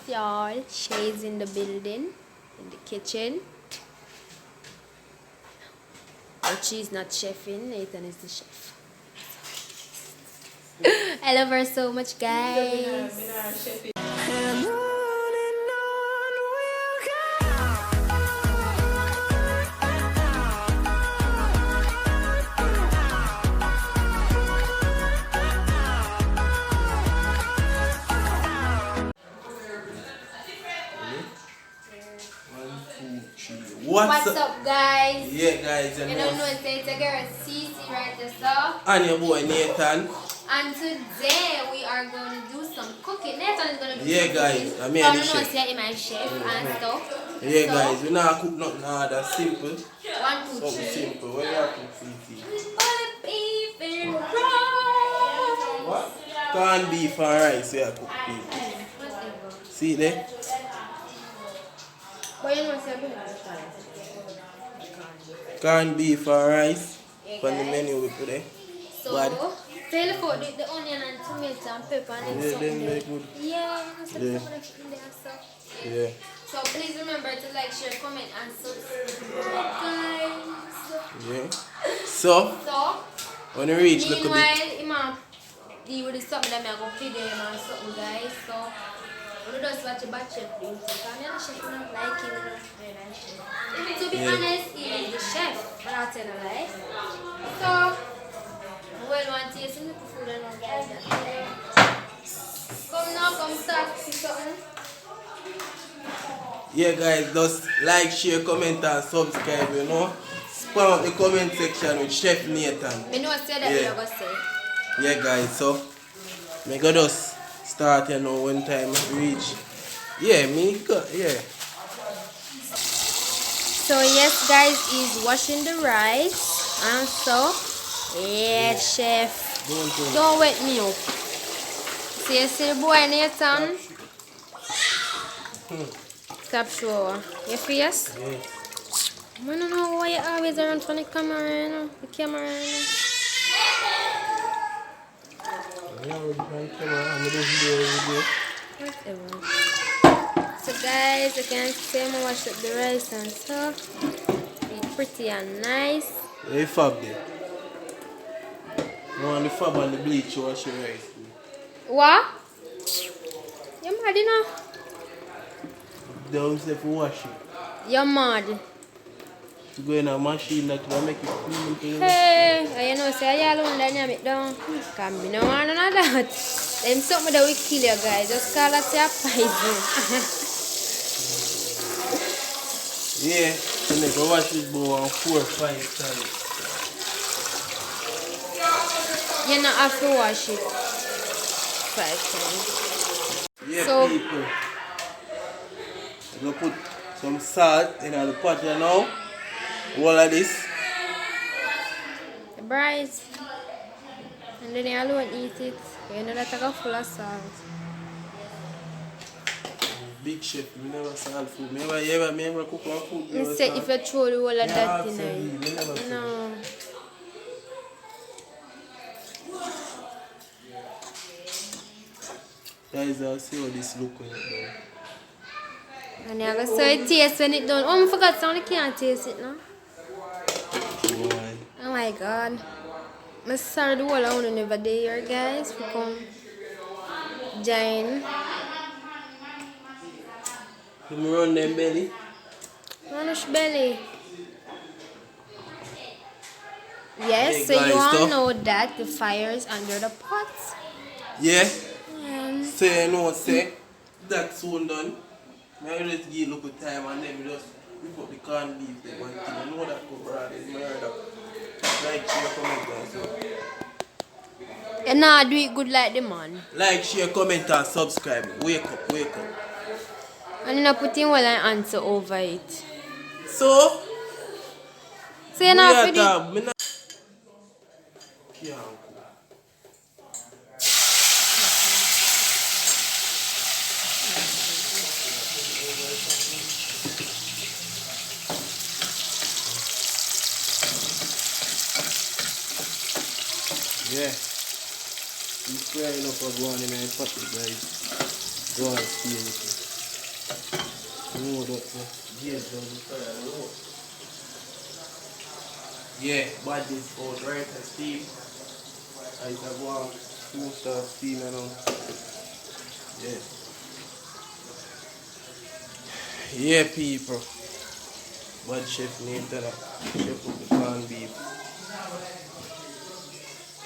y'all. Shay's in the building, in the kitchen. But she's not chefing, Nathan is the chef. I love her so much, guys. What's up, guys? Yeah, guys, you don't know it's a girl, CeCe right there, so. And your boy Nathan. And today we are going to do some cooking. Nathan is going to do some guys, cooking. I'm the chef. I'm my chef and stuff. Yeah, so, guys, we not cook nothing that's simple. 1, 2, 3. Something simple. What do you cook, CeCe? Beef and rice. What? Corned beef and rice, yeah, cook beef. See there? But you know what's corned beef and rice on the menu we put there. So, tell about the onion and tomato and pepper and yeah, something. Very good. Yeah, yeah. So please remember to like, share, comment and subscribe, guys. Yeah. So when you reach look a bit. Meanwhile, he will stop me that I go feed him and something, guys. So we just watch a bad chef do because I'm not a chef, I don't like him, to be honest, he is the chef, but I'll tell you lie. So well, one taste in the food and all, guys. Come now, come start see something. Yeah, guys, just like, share, comment and subscribe, you know. Spam up the comment section with Chef Nathan. I know I said that you're going to say. Yeah, guys, so I go just start, you know, when time reach. Yeah, yeah. So yes, guys, he's washing the rice. And so, yeah, chef. Don't wet me up. See, the boy Nathan. Stop show. Your face? Yeah. I don't know why you always around from the camera, you know? The camera, you know? Whatever. So guys, you can see I'm wash up the rice and stuff. It's pretty and nice. Hey, fab there. You want the fab and the bleach to wash your rice? What? You're mad, you know? Don't say for wash it. You're mad. You go in a machine that will make it clean. Hey, you know, say I alone that name it down. Can be no one none of that. Them something that will kill you guys. Just call us your poison. Yeah, so they go wash it about 4 or 5 times. You not have to wash it 5 times. Yeah, so, people. I'm going to put some salt in the pot you know. All of this. The rice. And then you alone eat it. You know that I got full of salt. Big chef, we never sell food. Me never cook one food. You say if you throw the whole of that in there. No. Guys, I'll see how this look when it done. And you're going to say it taste when it done. Oh, I forgot something. Can't taste it now. Why? Oh my god. I'm sorry the whole of you never there, guys. We come join. You run them belly? Runish belly. Yes, hey so guys, you all know that the fire is under the pot. Yeah? So you know, say that soon done. Maybe just give a little time and then we just whip up the corned beef there one thing. You know that brother is murder. Like, share, comment and so. You nah do it good like the man. Like, share, comment and subscribe. Wake up, wake up. And you not putting well an answer over it. So you not for the... Yeah. Yeah. He's frying up a one in my pocket, guys. Go and see anything. No, yes, yeah, but this out right and steam. I have one 2-star steam and yeah. Yeah, people. Bad chef name tell her. Chef of the corned beef.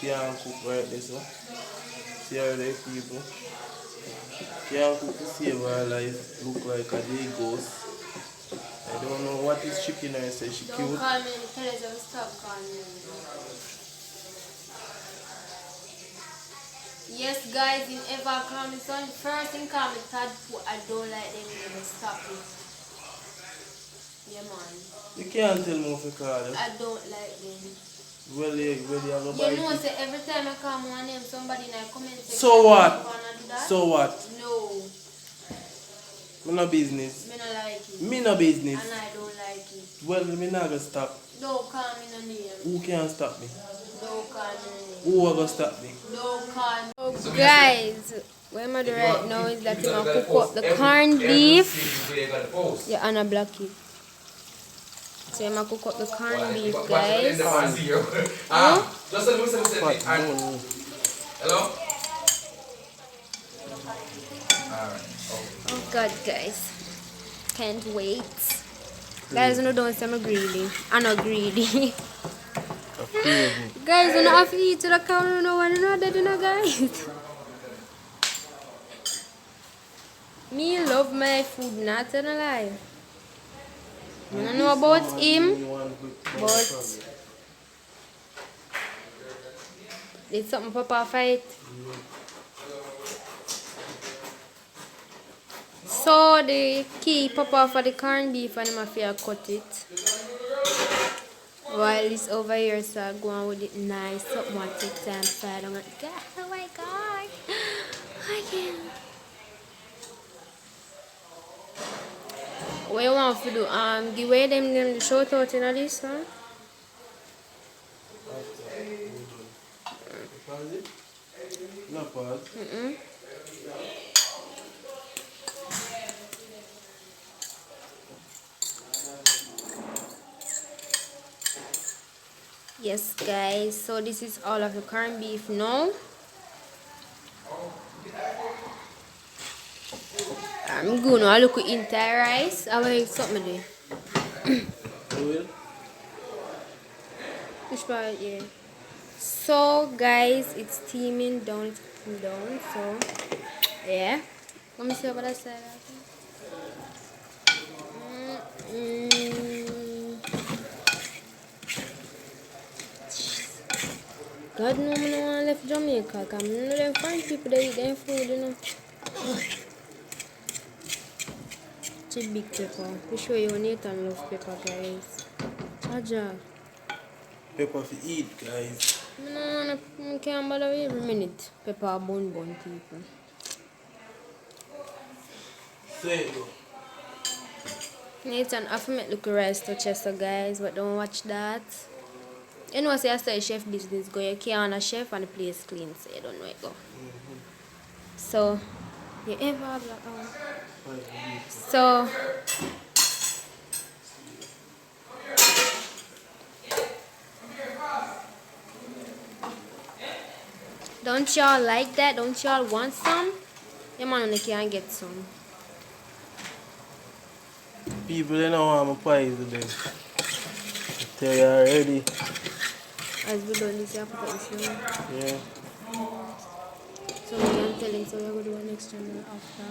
Can't cook right this one. See how they people. Can't cook to save her life. Look like a day ghost. I don't know what is chicken I say she Don't cute. call me, tell us to stop calling me. Yes, guys, in ever call me son, first thing call me tadpole. I don't like them name. Stop it. Yeah, man. You can't tell me if you call them. I don't like them. Well, you have a bite. You know, say every time I call my name, somebody in a comment section. So what? Do that. So what? No. Me no business. Me not like it. Me no business. And I don't like it. Well, me not gonna stop. Don't call me no name. Who can stop me? Don't call me no name. Who gonna stop me? Don't call me. So guys, what I'm doing right now is that I'm gonna cook up the corned beef. Yeah, and a black it. So I'm gonna cook up the corned beef, guys. Just listen. Hello? Alright. Oh god, guys. Can't wait. Guys, you know, don't say I'm greedy. I'm not greedy. Guys, you know, have to eat to the cow. You know what? You know that, you know, guys. Me love my food, not gonna lie. I don't know about him, but it's something Papa fight. So the key Papa for the corned beef and I'm afraid cut it. While it's over here, so I go on with it nice. Something want to take time side. I'm like, God, oh my god. I can't. What you want to do? Give away them the shout out in this, huh? No pause. Yes, guys. So this is all of the corned beef now. I'm going to look at entire rice. I will something there. Which part? Yeah. So guys, it's steaming down. It's cooking down. So yeah. Let me see what I said. God no, I don't want to left Jamaica. Because I know them fine people that eat their food, you know. It's a big pepper. We show you Nathan love pepper, guys. Aja. Pepper to eat, guys. No, I can't bother every minute. Pepper bun people. Say it, go. Nathan, I have to make look rice to Chester, guys, but don't watch that. You know, say I start chef business, go you can't a chef and the place clean, so you don't know it go. So, you ever have that So, don't y'all like that? Don't y'all want some? Your man only can't get some. People, they know how my pie is today. Tell you already. As we done this, you have to put this on. Yeah. So we can tell him, so we're going to do an extra meal after.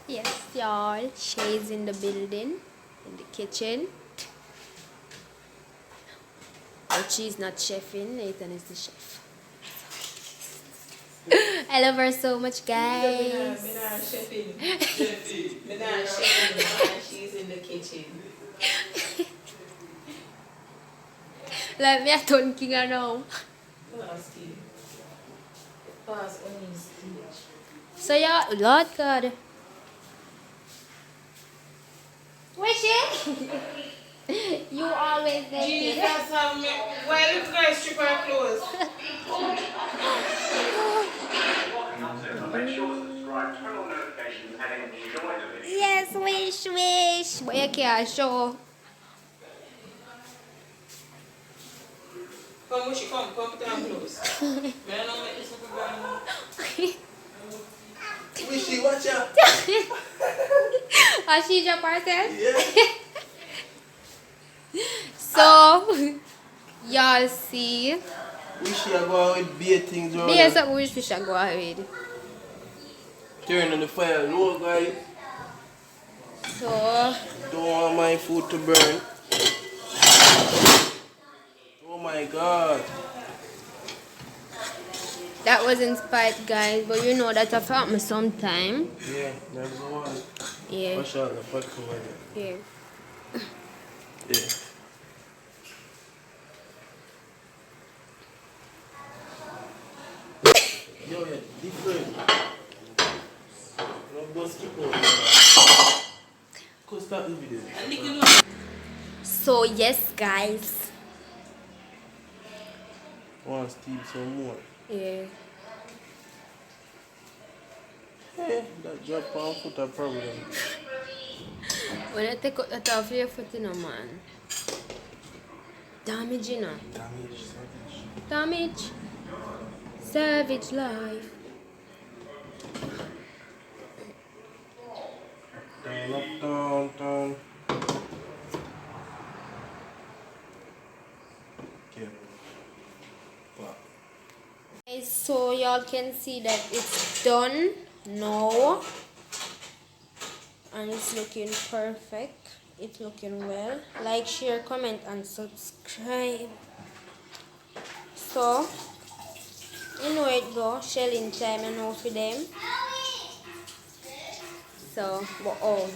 Yes, y'all. Shay's in the building, in the kitchen. But she's not chefing. Nathan is the chef. I love her so much, guys. I'm not chefing. I'm not chefing. She's in the kitchen. Like me, I don't king her now. Pass on his speech. So yeah, Lord God. Where's she? You always make Jesus, it. have me. Why little girl strip her clothes? Yes, wish. But you can't show. Come, Mushy, come put on clothes. May I not make this little girl? Wishy, watch out. Has she drop herself? Yeah. So, y'all see. Wishy, I go out with beer things around. There's something which we should go ahead. Turn on the fire low, guys. So, Don't want my food to burn. Oh my god. that was in spite, guys. But you know that I've helped me sometime. Yeah, there's the one. Yeah. Watch out, the back over there. Yeah. Yeah. Yo, yeah, different. No, go skip over. Go start the video. So, yes, guys. Want to steal some more. Yeah. Hey, that drop on foot a problem. When I take out that off your foot, you know, man. Damage, you know. Damage, savage. Damage. Savage life. Down, up, down. Okay. Wow. Guys, so y'all can see that it's done now. And it's looking perfect. It's looking well. Like, share, comment, and subscribe. So, you know it go. Shelling time and all for them. So, we're out.